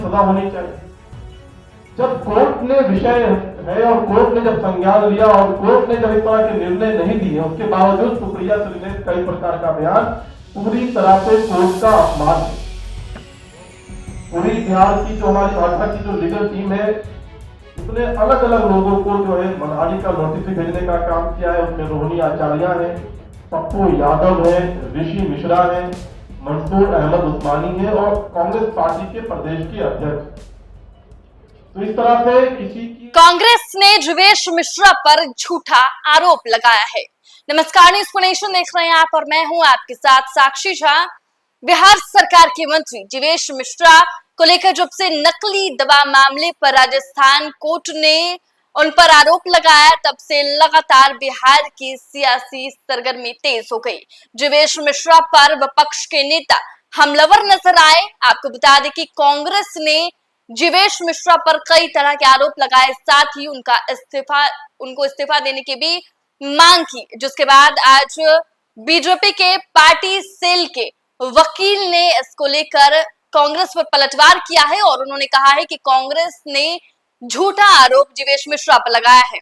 सजा होनी चाहिए। जब कोर्ट ने विषय है और कोर्ट ने जब संज्ञान लिया और कोर्ट ने जब इस तरह के निर्णय नहीं दिए, उसके बावजूद सुप्रिया सुले ने कई प्रकार का बयान, पूरी तरह से कोर्ट का अपमान है। पूरी बिहार की जो हमारी भाजपा की जो लीगल टीम है, उसने अलग अलग लोगों को जो है मनहानि का नोटिस भेजने का काम किया है। उसमें रोहिणी आचार्य है, पप्पू यादव है, ऋषि मिश्रा है, मंसूर अहमद उस्मानी है और कांग्रेस पार्टी के प्रदेश के अध्यक्ष। तो इस तरह से किसी की कांग्रेस ने जीवेश मिश्रा पर झूठा आरोप लगाया है। नमस्कार, न्यूज़ नेशन देख रहे हैं आप और मैं हूं आपके साथ साक्षी झा। बिहार सरकार के मंत्री जीवेश मिश्रा को लेकर जब से नकली दवा मामले पर राजस्थान कोर्ट ने उन पर आरोप लगाया, तब से लगातार बिहार की सियासी सरगर्मी तेज हो गई। जीवेश मिश्रा पर विपक्ष के नेता हमलावर नजर आए। आपको बता दें कि कांग्रेस ने जीवेश मिश्रा पर कई तरह के आरोप लगाए, साथ ही उनको इस्तीफा देने की भी मांग की, जिसके बाद आज बीजेपी के पार्टी सेल के वकील ने इसको लेकर कांग्रेस पर पलटवार किया है और उन्होंने कहा है कि कांग्रेस ने झूठा आरोप जीवेश मिश्रा पर लगाया है।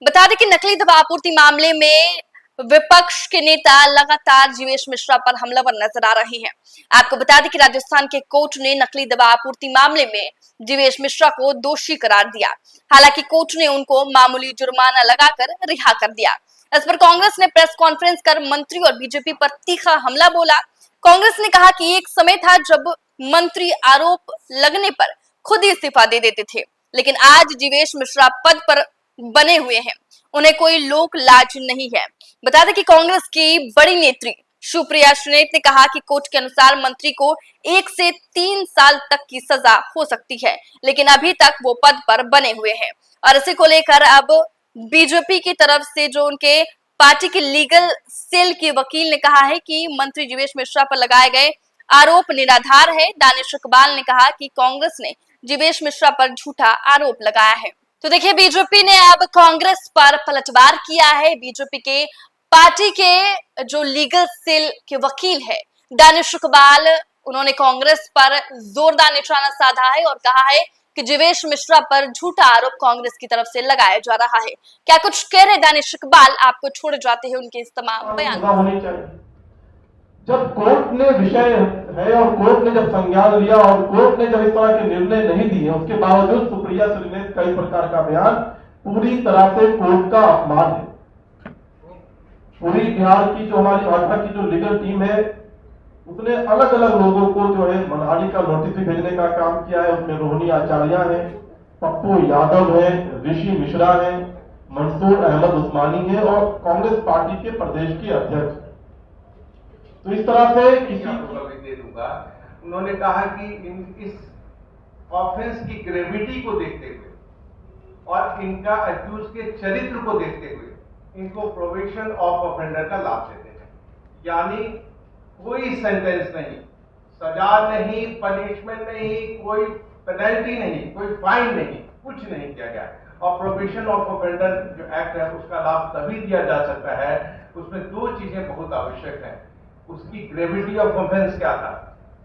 बता दें कि नकली दवा आपूर्ति मामले में विपक्ष के नेता लगातार जीवेश मिश्रा पर हमलावर नजर आ रहे हैं। आपको बता दें कि राजस्थान के कोर्ट ने नकली दवा आपूर्ति मामले में जीवेश मिश्रा को दोषी करार दिया। हालांकि कोर्ट ने उनको मामूली जुर्माना लगाकर रिहा कर दिया। इस पर कांग्रेस ने प्रेस कॉन्फ्रेंस कर मंत्री और बीजेपी पर तीखा हमला बोला। कांग्रेस ने कहा कि एक समय था जब मंत्री आरोप लगने पर खुद ही इस्तीफा दे देते थे, लेकिन आज जीवेश मिश्रा पद पर बने हुए हैं, उन्हें कोई लोक लाज नहीं है। बता दें कि कांग्रेस की बड़ी नेत्री सुप्रिया सुले ने कहा कि कोर्ट के अनुसार मंत्री को 1 से 3 साल तक की सजा हो सकती है, लेकिन अभी तक वो पद पर बने हुए हैं। और इसी को लेकर अब बीजेपी की तरफ से जो उनके पार्टी के लीगल सेल के वकील ने कहा है कि मंत्री जीवेश मिश्रा पर लगाए गए आरोप निराधार है। दानिश इकबाल ने कहा कि कांग्रेस ने जीवेश मिश्रा पर झूठा आरोप लगाया है। तो देखिए, बीजेपी ने अब कांग्रेस पर पलटवार किया है। बीजेपी के पार्टी के जो लीगल सेल के वकील है दानिश इकबाल, उन्होंने कांग्रेस पर जोरदार निशाना साधा है और कहा है कि जीवेश मिश्रा पर झूठा आरोप कांग्रेस की तरफ से लगाया जा रहा है। क्या कुछ कह रहे दानिश इकबाल, आपको छोड़ जाते हैं उनके इस तमाम बयान। होनी चाहिए। जब कोर्ट ने विषय है और कोर्ट ने जब संज्ञान लिया और कोर्ट ने जब इस तरह के निर्णय नहीं दिए, उसके बावजूद सुप्रिया सुले ने कई प्रकार का बयान, पूरी तरह से कोर्ट का अपमान है। पूरी बिहार की जो हमारी भाजपा की जो लीगल टीम है, उसने अलग अलग लोगों को जो है मनहानि का नोटिस भेजने का काम किया है। उसमें रोहिणी आचार्य है, पप्पू यादव है, ऋषि मिश्रा है, मंसूर अहमद उस्मानी है और कांग्रेस पार्टी के प्रदेश के अध्यक्ष। तो इस तरह से किसी दे दूंगा। उन्होंने कहा कि इस ऑफेंस की ग्रेविटी को देखते हुए और इनका अक्यूज के चरित्र को देखते हुए इनको प्रोबेशन ऑफ ऑफेंडर का लाभ देते हैं। यानी कोई सेंटेंस नहीं, सजा नहीं, पनिशमेंट नहीं, कोई पेनल्टी नहीं, कोई फाइन नहीं, कुछ नहीं किया गया। और प्रोबेशन ऑफ ऑफेंडर जो एक्ट है उसका लाभ तभी दिया जा सकता है, उसमें 2 चीजें बहुत आवश्यक है। उसकी ग्रेविटी ऑफ ऑफेंस क्या था?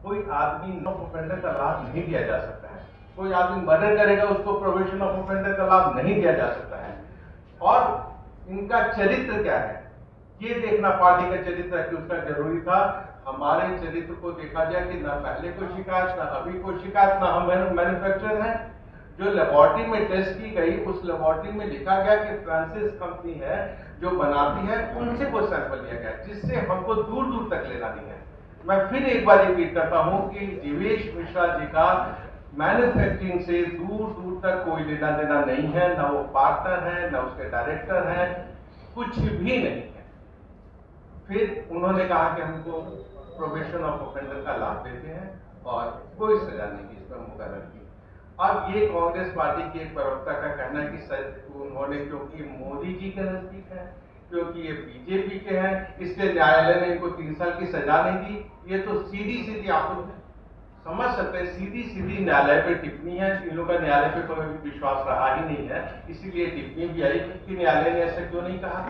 कोई आदमी ऑफ ऑफेंडर का लाभ नहीं दिया जा सकता है। कोई आदमी मर्डर करेगा, उसको प्रोबेशन ऑफ ऑफेंडर का लाभ नहीं दिया जा सकता है। और इनका चरित्र क्या है ये देखना, पार्टी का चरित्र कि उसका जरूरी था। हमारे चरित्र को देखा जाए कि ना पहले कोई शिकायत, ना अभी कोई शिकायत, ना हम मैन्युफैक्चरर हैं। जो लेबोरेटरी में टेस्ट की गई, उस लेबोरेटरी में लिखा गया कि फ्रांसिस कंपनी है जो बनाती है, उनसे वो सैंपल लिया गया, जिससे हमको दूर दूर तक लेना नहीं है। मैं फिर एक बार रिपीट करता हूं कि जीवेश मिश्रा जी का मैन्युफैक्चरिंग से दूर दूर तक कोई लेना देना नहीं है। ना वो पार्टनर है, ना उसके डायरेक्टर है, कुछ भी नहीं है। फिर उन्होंने कहा कि हमको प्रोबेशन ऑफ ऑफेंडर का लाभ देते हैं और कोई सजा नहीं की, इसमें मुकर्रर की। अब ये कांग्रेस पार्टी के एक प्रवक्ता का कहना है कि उन्होंने, क्योंकि मोदी जी के नजदीक है, क्योंकि ये बीजेपी के हैं, इसलिए न्यायालय ने इनको 3 साल की सजा नहीं दी। ये तो सीधी सीधी आप समझ सकते हैं, सीधी सीधी न्यायालय पे टिप्पणी है। इन लोगों का न्यायालय पे कोई विश्वास रहा ही नहीं है, इसीलिए टिप्पणी भी आई कि न्यायालय ने ऐसा क्यों नहीं कहा।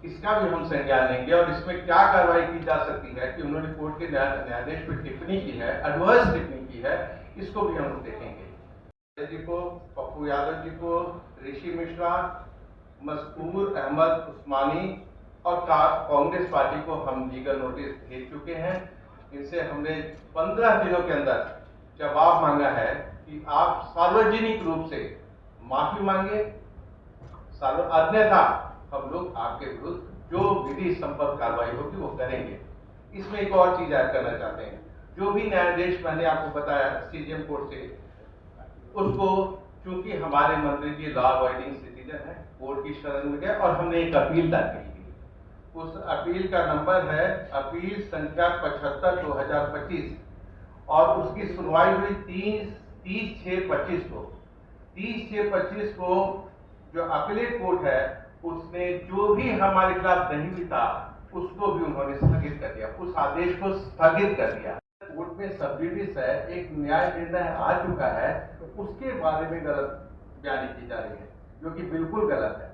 इसका भी हम संज्ञान लेंगे और इसमें क्या कार्रवाई की जा सकती है कि उन्होंने कोर्ट के न्यायाधीश पर टिप्पणी की है, एडवर्स टिप्पणी की है, इसको भी हम लोग देखेंगे। जी को, पप्पू यादव जी को, ऋषि मिश्रा, मस्कूर अहमद उस्मानी और कांग्रेस पार्टी को हम लीगल नोटिस भेज चुके हैं। इनसे हमने 15 दिनों के अंदर जवाब मांगा है कि आप सार्वजनिक रूप से माफी मांगे, अन्यथा हम लोग आपके विरुद्ध जो विधि संपन्न कार्रवाई होगी वो करेंगे। इसमें एक और चीज ऐड करना चाहते हैं, जो भी न्यायाधीश मैंने आपको बताया सीजेएम कोर्ट से, उसको चूंकि हमारे मंत्री जी लॉ अबाइडिंग सिटीजन है, कोर्ट की शरण में गए और हमने एक अपील दाखिल की। उस अपील का नंबर है अपील संख्या 75/2025 और उसकी सुनवाई हुई 30/6/25 को। 30/6/25 को जो अपीलेट कोर्ट है उसने जो भी हमारे खिलाफ नहीं भी था उसको भी उन्होंने स्थगित कर दिया, उस आदेश को स्थगित कर दिया। कोर्ट में सब जुडिस है, एक न्याय निर्णय आ चुका है, उसके बारे में गलत बयानी की जा रही है जो कि बिल्कुल गलत है।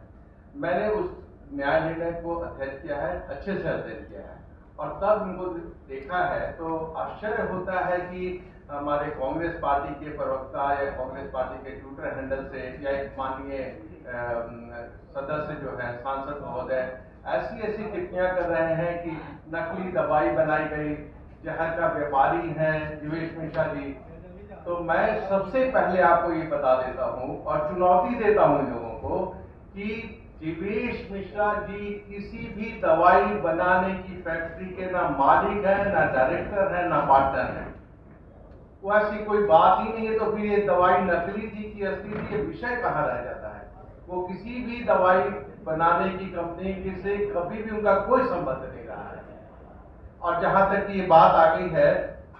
मैंने उस न्याय निर्णय को अध्ययन किया है, अच्छे से अध्ययन किया है और तब उनको देखा है तो आश्चर्य होता है कि हमारे कांग्रेस पार्टी के प्रवक्ता या कांग्रेस पार्टी के ट्विटर हैंडल से या एक माननीय सदस्य जो है सांसद महोदय ऐसी टिप्पणियां कर रहे हैं कि नकली दवाई बनाई गई, जहर का व्यापारी हैं जीवेश मिश्रा जी। तो मैं सबसे पहले आपको ये बता देता हूं और चुनौती देता हूं लोगों को कि जीवेश मिश्रा जी किसी भी दवाई बनाने की फैक्ट्री के ना मालिक है, ना डायरेक्टर है, ना पार्टनर है। वो ऐसी कोई बात ही नहीं है, तो फिर ये दवाई नकली थी कि असली थी, ये विषय कहाँ रह जाता है। वो किसी भी दवाई बनाने की कंपनी से कभी भी उनका कोई संबंध नहीं रहा है। और जहां तक ये बात आ गई है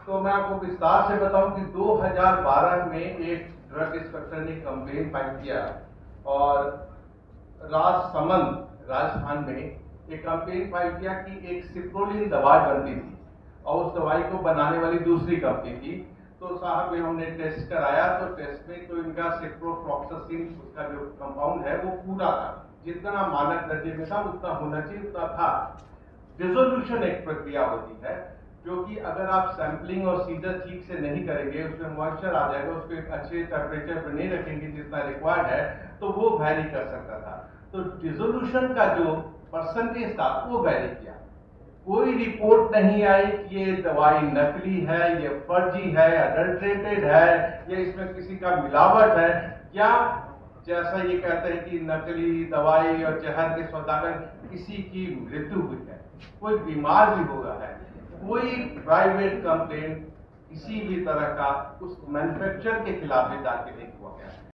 तो मैं आपको विस्तार से बताऊं कि 2012 में एक ड्रग इंस्पेक्टर ने कंप्लेन फाइल किया और राजसमंद राजस्थान में एक कंप्लेन फाइल किया कि एक सिप्रोलिन दवा बनती थी और उस दवाई को बनाने वाली दूसरी कंपनी थी। तो साहब हमने टेस्ट कराया तो टेस्ट में तो इनका सिप्रोफ्लॉक्सासिन उसका जो कंपाउंड है वो पूरा था, जितना मानक दर्जे में था उतना होना चाहिए उतना था। डिसोल्यूशन एक प्रक्रिया होती है जो कि अगर आप सैंपलिंग और सीजर ठीक से नहीं करेंगे, उसमें मॉइस्चर आ जाएगा, उसको एक अच्छे टेम्परेचर पर नहीं रखेंगे जितना रिक्वायर्ड है तो वो वैरी कर सकता था। तो डिसोल्यूशन का जो परसेंटेज था वो वैरी किया। कोई रिपोर्ट नहीं आई कि ये दवाई नकली है, ये फर्जी है, अडल्ट्रेटेड है, या इसमें किसी का मिलावट है, या जैसा ये कहते हैं कि नकली दवाई और जहर के सौदागर किसी की मृत्यु हुई है, कोई बीमार भी हुआ है। कोई प्राइवेट कंप्लेंट किसी भी तरह का उस मैन्युफैक्चरर के खिलाफ भी दाखिल नहीं हुआ गया।